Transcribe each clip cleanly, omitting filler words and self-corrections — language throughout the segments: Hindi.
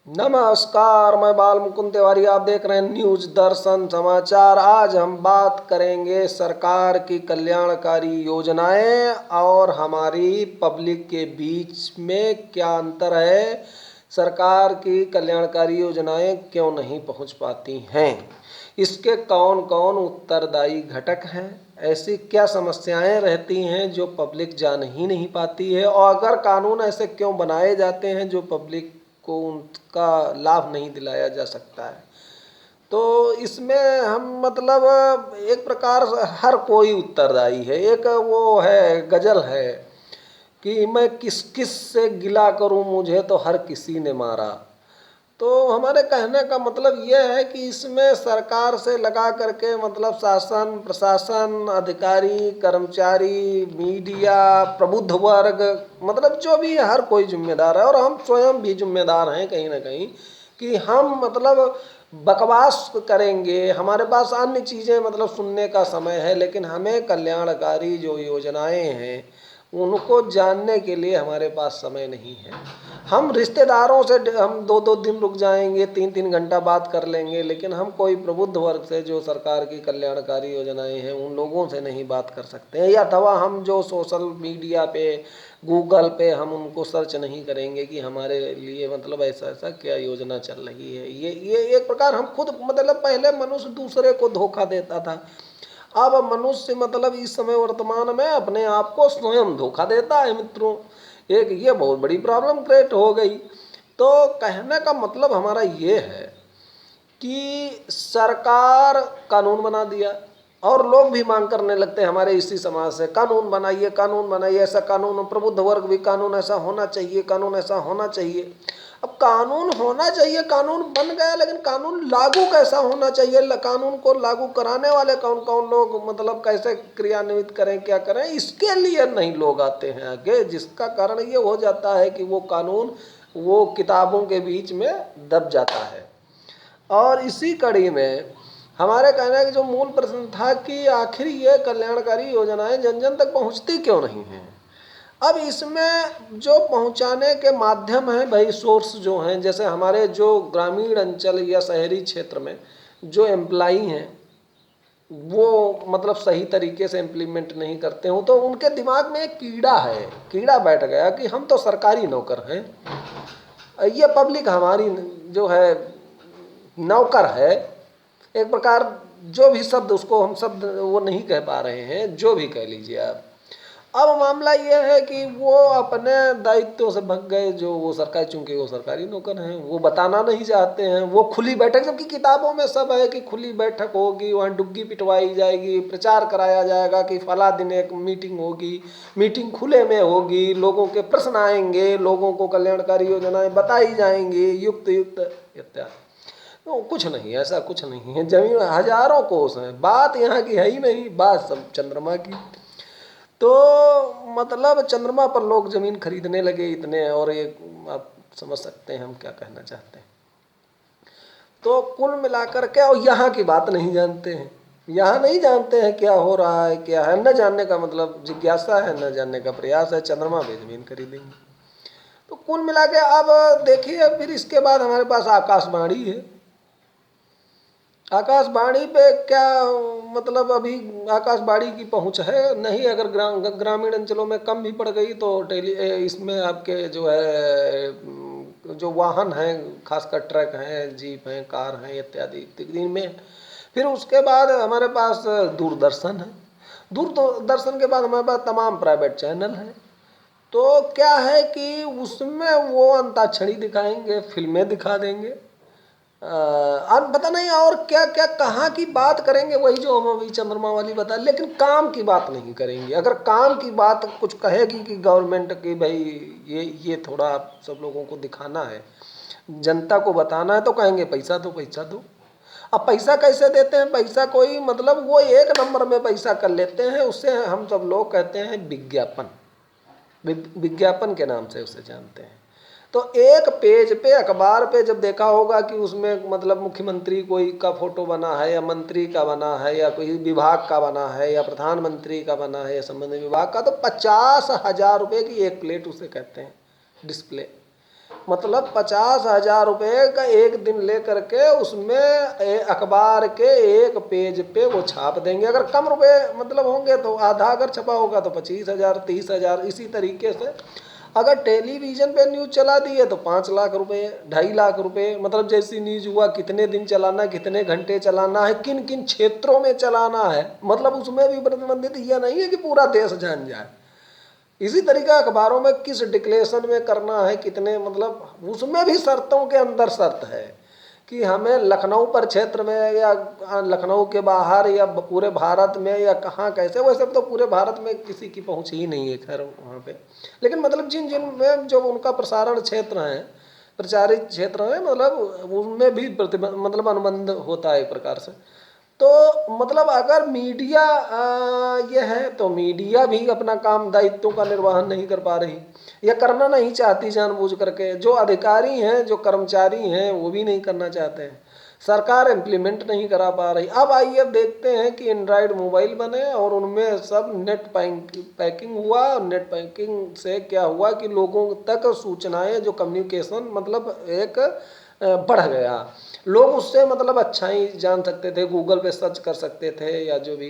नमस्कार, मैं बाल मुकुंद तिवारी। आप देख रहे हैं न्यूज दर्शन समाचार। आज हम बात करेंगे सरकार की कल्याणकारी योजनाएं और हमारी पब्लिक के बीच में क्या अंतर है। सरकार की कल्याणकारी योजनाएं क्यों नहीं पहुंच पाती हैं, इसके कौन कौन उत्तरदायी घटक हैं, ऐसी क्या समस्याएं रहती हैं जो पब्लिक जान ही नहीं पाती है, और अगर कानून ऐसे क्यों बनाए जाते हैं जो पब्लिक को उनका लाभ नहीं दिलाया जा सकता है। तो इसमें हम मतलब एक प्रकार से हर कोई उत्तरदायी है। एक वो है गजल है कि मैं किस किस से गिला करूं, मुझे तो हर किसी ने मारा। तो हमारे कहने का मतलब यह है कि इसमें सरकार से लगा करके मतलब शासन प्रशासन, अधिकारी, कर्मचारी, मीडिया, प्रबुद्ध वर्ग, मतलब जो भी है हर कोई जिम्मेदार है। और हम स्वयं भी जिम्मेदार हैं कहीं ना कहीं कि हम मतलब बकवास करेंगे, हमारे पास अन्य चीज़ें मतलब सुनने का समय है, लेकिन हमें कल्याणकारी जो योजनाएं हैं उनको जानने के लिए हमारे पास समय नहीं है। हम रिश्तेदारों से हम 2-2 दिन रुक जाएंगे, 3-3 घंटा बात कर लेंगे, लेकिन हम कोई प्रबुद्ध वर्ग से जो सरकार की कल्याणकारी योजनाएं हैं उन लोगों से नहीं बात कर सकते हैं। या अथवा हम जो सोशल मीडिया पे, गूगल पे हम उनको सर्च नहीं करेंगे कि हमारे लिए मतलब ऐसा ऐसा क्या योजना चल रही है। ये एक प्रकार हम खुद मतलब पहले मनुष्य दूसरे को धोखा देता था, अब मनुष्य मतलब इस समय वर्तमान में अपने आप को स्वयं धोखा देता है मित्रों। एक ये बहुत बड़ी प्रॉब्लम क्रिएट हो गई। तो कहने का मतलब हमारा ये है कि सरकार कानून बना दिया और लोग भी मांग करने लगते हैं हमारे इसी समाज से, कानून बनाइए, कानून बनाइए, ऐसा कानून, प्रबुद्ध वर्ग भी कानून ऐसा होना चाहिए, कानून ऐसा होना चाहिए। अब कानून होना चाहिए, कानून बन गया, लेकिन कानून लागू कैसा होना चाहिए, कानून को लागू कराने वाले कौन कौन लोग मतलब कैसे क्रियान्वित करें, क्या करें, इसके लिए नहीं लोग आते हैं आगे। जिसका कारण ये हो जाता है कि वो कानून वो किताबों के बीच में दब जाता है। और इसी कड़ी में हमारे कहने का जो मूल प्रश्न था कि आखिर ये कल्याणकारी योजनाएं जन जन तक पहुंचती क्यों नहीं हैं। अब इसमें जो पहुंचाने के माध्यम हैं भाई, सोर्स जो हैं, जैसे हमारे जो ग्रामीण अंचल या शहरी क्षेत्र में जो एम्प्लाई हैं वो मतलब सही तरीके से इम्प्लीमेंट नहीं करते हो, तो उनके दिमाग में एक कीड़ा है, कीड़ा बैठ गया कि हम तो सरकारी नौकर हैं, ये पब्लिक हमारी जो है नौकर है। एक प्रकार जो भी शब्द, उसको हम शब्द वो नहीं कह पा रहे हैं, जो भी कह लीजिए आप। अब मामला ये है कि वो अपने दायित्व से भग गए, जो वो सरकारी, चूंकि वो सरकारी नौकर हैं, वो बताना नहीं चाहते हैं। वो खुली बैठक, जबकि किताबों में सब है कि खुली बैठक होगी, वहाँ डुग्गी पिटवाई जाएगी, प्रचार कराया जाएगा कि फला दिन एक मीटिंग होगी, मीटिंग खुले में होगी, लोगों के प्रश्न आएंगे, लोगों को कल्याणकारी योजनाएं बताई जाएंगी, युक्त युक्त इत्यादि। तो कुछ नहीं, ऐसा कुछ नहीं है। जमीन हजारों कोस है, बात यहाँ की है ही नहीं, बात सब चंद्रमा की। तो मतलब चंद्रमा पर लोग जमीन खरीदने लगे इतने, और ये आप समझ सकते हैं हम क्या कहना चाहते हैं। तो कुल मिलाकर के, और यहाँ की बात नहीं जानते हैं, यहाँ नहीं जानते हैं क्या हो रहा है, क्या है, न जानने का मतलब जिज्ञासा है, न जानने का प्रयास है, चंद्रमा पे जमीन खरीदेंगे। तो कुल मिला के अब देखिए, फिर इसके बाद हमारे पास आकाशवाणी है। आकाशवाणी पे क्या मतलब, अभी आकाशवाणी की पहुंच है नहीं। अगर ग्रामीण अंचलों में कम भी पड़ गई तो इसमें आपके जो है जो वाहन हैं, खासकर ट्रक हैं, जीप हैं, कार हैं इत्यादि इत्यादि में। फिर उसके बाद हमारे पास दूरदर्शन है। दूरदर्शन के बाद हमारे पास तमाम प्राइवेट चैनल हैं। तो क्या है कि उसमें वो अंताक्षरी दिखाएंगे, फिल्में दिखा देंगे, और पता नहीं और क्या क्या कहाँ की बात करेंगे, वही जो हम अभी चंद्रमा वाली बता, लेकिन काम की बात नहीं करेंगे। अगर काम की बात कुछ कहेगी कि गवर्नमेंट की भाई ये थोड़ा आप सब लोगों को दिखाना है, जनता को बताना है, तो कहेंगे पैसा दो, पैसा दो। अब पैसा कैसे देते हैं, पैसा कोई मतलब वो एक नंबर में पैसा कर लेते हैं, उससे हम सब लोग कहते हैं विज्ञापन। विज्ञापन के नाम से उसे जानते हैं। तो एक पेज पे, अखबार पे जब देखा होगा कि उसमें मतलब मुख्यमंत्री कोई का फोटो बना है, या मंत्री का बना है, या कोई विभाग का बना है, या प्रधानमंत्री का बना है, या संबंधित विभाग का, तो 50,000 रुपये की एक प्लेट उसे कहते हैं डिस्प्ले। मतलब 50,000 रुपये का एक दिन ले करके उसमें अखबार के एक पेज पे वो छाप देंगे। अगर कम रुपए मतलब होंगे तो आधा अगर छपा होगा तो 25,000, 30,000, इसी तरीके से। अगर टेलीविज़न पे न्यूज़ चला दिए तो 5 लाख रुपए, 2.5 लाख रुपए, मतलब जैसी न्यूज़ हुआ कितने दिन चलाना, कितने घंटे चलाना है, किन किन क्षेत्रों में चलाना है, मतलब उसमें भी प्रतिबंधित। यह नहीं है कि पूरा देश जान जाए। इसी तरीके अखबारों में किस डिक्लेरेशन में करना है, कितने, मतलब उसमें भी शर्तों के अंदर शर्त है कि हमें लखनऊ पर क्षेत्र में या लखनऊ के बाहर या पूरे भारत में या कहाँ कैसे। वैसे तो पूरे भारत में किसी की पहुँच ही नहीं है खैर वहाँ पे, लेकिन मतलब जिन जिन में जो उनका प्रसारण क्षेत्र है, प्रचारित क्षेत्र है, मतलब उनमें भी प्रतिबंध मतलब अनुबंध होता है एक प्रकार से। तो मतलब अगर मीडिया ये है तो मीडिया भी अपना काम दायित्वों का निर्वहन नहीं कर पा रही या करना नहीं चाहती जानबूझ करके। जो अधिकारी हैं, जो कर्मचारी हैं, वो भी नहीं करना चाहते हैं। सरकार इम्प्लीमेंट नहीं करा पा रही। अब आइए अब देखते हैं कि एंड्रॉयड मोबाइल बने और उनमें सब नेट पैकिंग हुआ। और नेट पैकिंग से क्या हुआ कि लोगों तक सूचनाएं, जो कम्युनिकेशन मतलब एक बढ़ गया। लोग उससे मतलब अच्छा ही जान सकते थे, गूगल पे सर्च कर सकते थे या जो भी।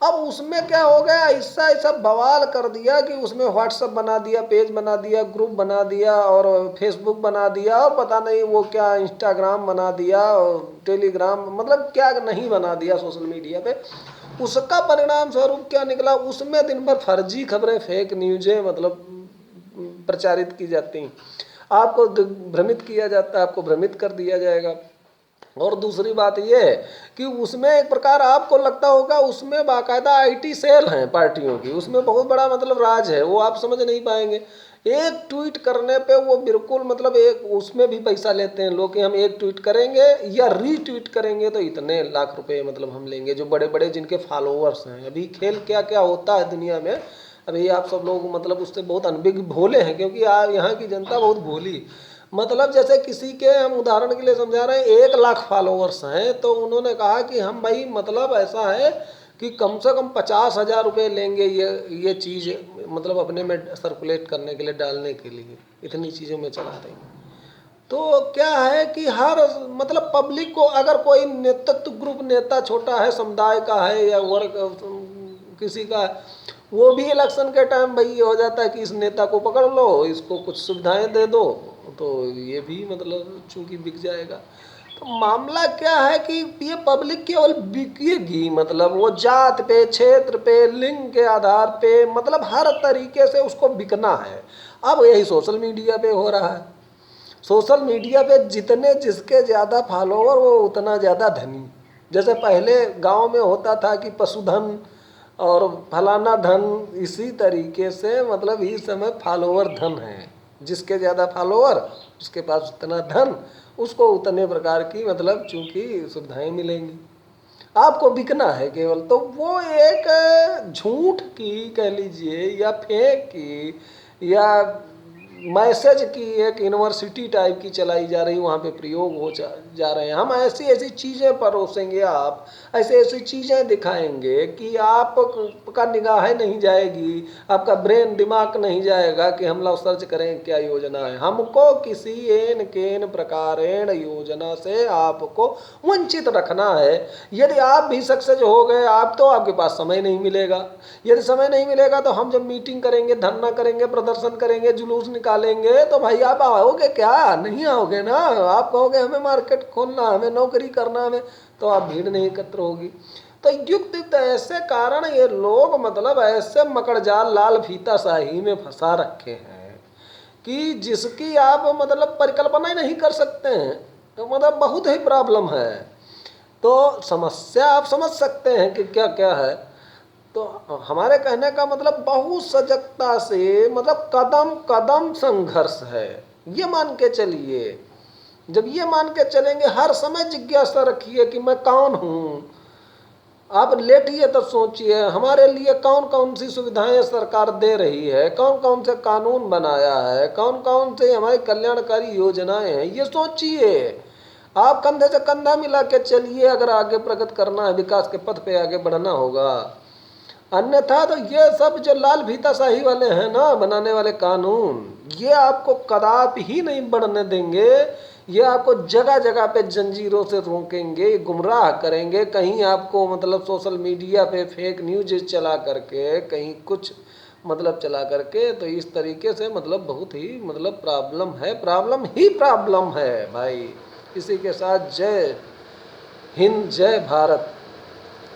अब उसमें क्या हो गया, ऐसा ऐसा बवाल कर दिया कि उसमें व्हाट्सएप बना दिया, पेज बना दिया, ग्रुप बना दिया और फेसबुक बना दिया और पता नहीं वो क्या इंस्टाग्राम बना दिया और टेलीग्राम, मतलब क्या नहीं बना दिया सोशल मीडिया पे। उसका परिणाम स्वरूप क्या निकला, उसमें दिन भर फर्जी खबरें, फेक न्यूज़ें मतलब प्रचारित की जाती हैं। आपको भ्रमित किया जाता है, आपको भ्रमित कर दिया जाएगा। और दूसरी बात यह है कि उसमें एक प्रकार आपको लगता होगा उसमें बाकायदा आईटी सेल हैं पार्टियों की, उसमें बहुत बड़ा मतलब राज है, वो आप समझ नहीं पाएंगे। एक ट्वीट करने पे वो बिल्कुल मतलब एक उसमें भी पैसा लेते हैं लोग कि हम एक ट्वीट करेंगे या रीट्वीट करेंगे तो इतने लाख रुपए मतलब हम लेंगे। जो बड़े बड़े जिनके फॉलोअर्स हैं, अभी खेल क्या क्या होता है दुनिया में, अभी आप सब लोग मतलब उससे बहुत अनभिज्ञ भोले हैं, क्योंकि यहाँ की जनता बहुत भोली। मतलब जैसे किसी के, हम उदाहरण के लिए समझा रहे हैं, 1 लाख फॉलोअर्स हैं तो उन्होंने कहा कि हम भाई मतलब ऐसा है कि कम से कम 50,000 रुपये लेंगे ये चीज़ मतलब अपने में सर्कुलेट करने के लिए, डालने के लिए, इतनी चीज़ों में चला रहे हैं। तो क्या है कि हर मतलब पब्लिक को, अगर कोई नेतृत्व ग्रुप, नेता छोटा है, समुदाय का है या वर्ग किसी का, वो भी इलेक्शन के टाइम भाई ये हो जाता है कि इस नेता को पकड़ लो, इसको कुछ सुविधाएं दे दो, तो ये भी मतलब चूंकि बिक जाएगा। तो मामला क्या है कि ये पब्लिक केवल बिकेगी, मतलब वो जात पे, क्षेत्र पे, लिंग के आधार पे, मतलब हर तरीके से उसको बिकना है। अब यही सोशल मीडिया पे हो रहा है। सोशल मीडिया पे जितने जिसके ज़्यादा फॉलोवर वो उतना ज़्यादा धनी। जैसे पहले गांव में होता था कि पशुधन और फलाना धन, इसी तरीके से मतलब इस समय फॉलोवर धन है। जिसके ज़्यादा फॉलोवर उसके पास उतना धन, उसको उतने प्रकार की मतलब चूंकि सुविधाएं मिलेंगी। आपको बिकना है केवल, तो वो एक झूठ की कह लीजिए या फेक की या मैसेज की एक यूनिवर्सिटी टाइप की चलाई जा रही, वहाँ पे प्रयोग हो जा रहे हैं। हम ऐसी ऐसी चीज़ें परोसेंगे, आप ऐसी ऐसी चीज़ें दिखाएंगे कि आपका निगाहें नहीं जाएगी, आपका ब्रेन दिमाग नहीं जाएगा कि हम लोग सर्च करें क्या योजना है। हमको किसी एन केन प्रकारेण योजना से आपको वंचित रखना है। यदि आप भी सक्सेस हो गए, आप तो आपके पास समय नहीं मिलेगा। यदि समय नहीं मिलेगा तो हम जब मीटिंग करेंगे, धरना करेंगे, प्रदर्शन करेंगे, जुलूस निकालेंगे, तो भाई आप आओगे क्या? नहीं आओगे ना। आप कहोगे हमें मार्केट खोलना, हमें नौकरी करना, हमें, तो आप भीड़ नहीं एकत्र होगी। तो युक्त युक्त ऐसे कारण ये लोग मतलब ऐसे मकड़जाल, लाल फीता शाही में फंसा रखे हैं कि जिसकी आप मतलब परिकल्पना ही नहीं कर सकते हैं। तो मतलब बहुत ही प्रॉब्लम है। तो समस्या आप समझ सकते हैं कि क्या क्या है। तो हमारे कहने का मतलब बहुत सजगता से, मतलब कदम कदम संघर्ष है, ये मान के चलिए। जब ये मान के चलेंगे, हर समय जिज्ञासा रखिए कि मैं कौन हूँ। आप लेटिए तब सोचिए हमारे लिए कौन कौन सी सुविधाएं सरकार दे रही है, कौन कौन से कानून बनाया है, कौन कौन से हमारी कल्याणकारी योजनाएं हैं, ये सोचिए। आप कंधे से कंधा मिला के चलिए अगर आगे प्रगति करना है, विकास के पथ पे आगे बढ़ना होगा। अन्यथा तो ये सब जो लाल फीताशाही वाले हैं ना बनाने वाले कानून, ये आपको कदापि ही नहीं बढ़ने देंगे। ये आपको जगह जगह पे जंजीरों से रोकेंगे, गुमराह करेंगे, कहीं आपको मतलब सोशल मीडिया पे फेक न्यूज चला करके, कहीं कुछ मतलब चला करके, तो इस तरीके से मतलब बहुत ही मतलब प्रॉब्लम है, प्रॉब्लम ही प्रॉब्लम है भाई। इसी के साथ जय हिंद, जय भारत।